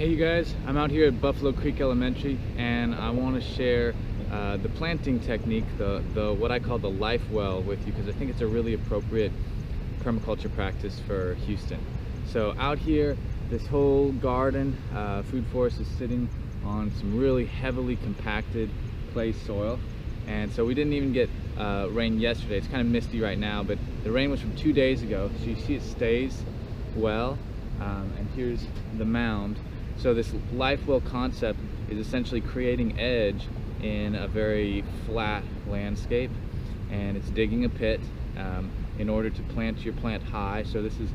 Hey you guys, I'm out here at Buffalo Creek Elementary and I want to share the planting technique, the what I call the life well with you, because I think it's a really appropriate permaculture practice for Houston. So out here, this whole garden, food forest, is sitting on some really heavily compacted clay soil, and so we didn't even get rain yesterday. It's kind of misty right now, but the rain was from 2 days ago, so you see it stays well. And here's the mound. So this life well concept is essentially creating edge in a very flat landscape, and it's digging a pit in order to plant your plant high. So this is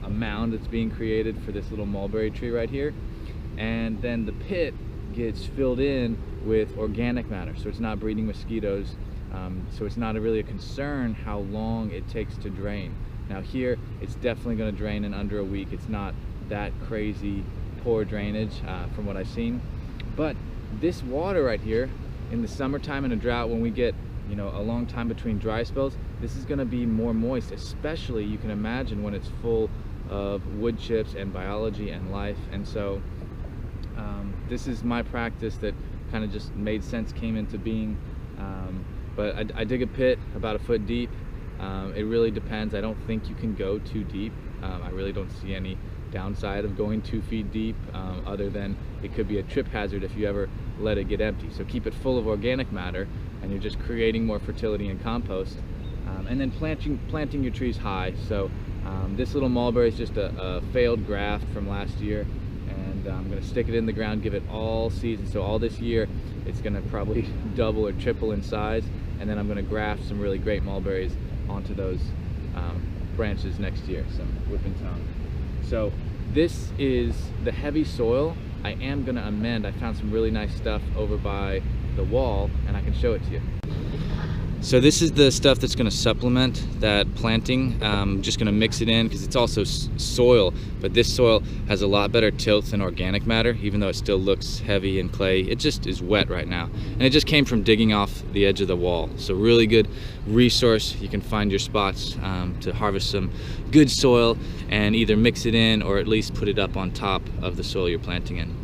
a mound that's being created for this little mulberry tree right here, and then the pit gets filled in with organic matter, so it's not breeding mosquitoes, so it's not really a concern how long it takes to drain. Now here, it's definitely going to drain in under a week. It's not that crazy poor drainage from what I've seen, but this water right here in the summertime in a drought, when we get a long time between dry spells, this is going to be more moist, especially you can imagine when it's full of wood chips and biology and life. And so this is my practice that kind of just made sense, came into being. But I dig a pit about 1 foot deep. It really depends. I don't think you can go too deep. I really don't see any downside of going 2 feet deep, other than it could be a trip hazard if you ever let it get empty. So keep it full of organic matter, and you're just creating more fertility and compost. And then planting your trees high. So this little mulberry is just a failed graft from last year, and I'm going to stick it in the ground, give it all season. So all this year it's going to probably double or triple in size, and then I'm going to graft some really great mulberries onto those branches next year, some whipping tongue. So this is the heavy soil. I am going to amend. I found some really nice stuff over by the wall, and I can show it to you. So this is the stuff that's going to supplement that planting. I'm just going to mix it in because it's also soil, but this soil has a lot better tilth than organic matter, even though it still looks heavy and clay. It just is wet right now, and it just came from digging off the edge of the wall. So really good resource. You can find your spots to harvest some good soil and either mix it in or at least put it up on top of the soil you're planting in.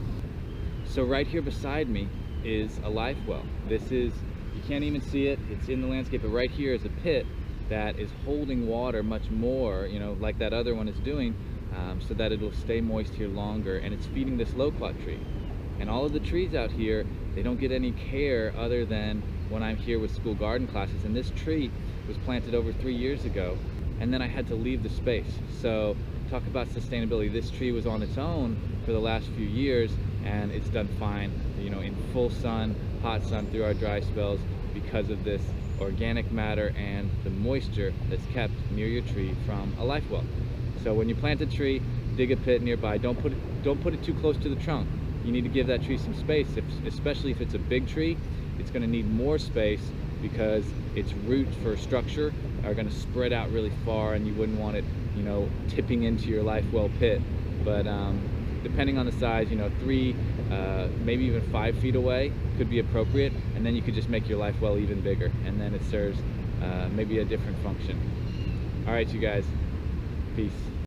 So right here beside me is a life well. This is, you can't even see it, it's in the landscape, but right here is a pit that is holding water much more, like that other one is doing, so that it will stay moist here longer, and it's feeding this loquat tree. And all of the trees out here, they don't get any care other than when I'm here with school garden classes, and this tree was planted over 3 years ago, and then I had to leave the space. So talk about sustainability. This tree was on its own for the last few years, and it's done fine, in full sun, hot sun through our dry spells, because of this organic matter and the moisture that's kept near your tree from a life well. So when you plant a tree, dig a pit nearby. Don't put it too close to the trunk. You need to give that tree some space, especially if it's a big tree. It's going to need more space because its roots for structure are going to spread out really far, and you wouldn't want it tipping into your life well pit. But depending on the size, 3 maybe even 5 feet away could be appropriate, and then you could just make your life well even bigger, and then it serves maybe a different function. All right, you guys, peace.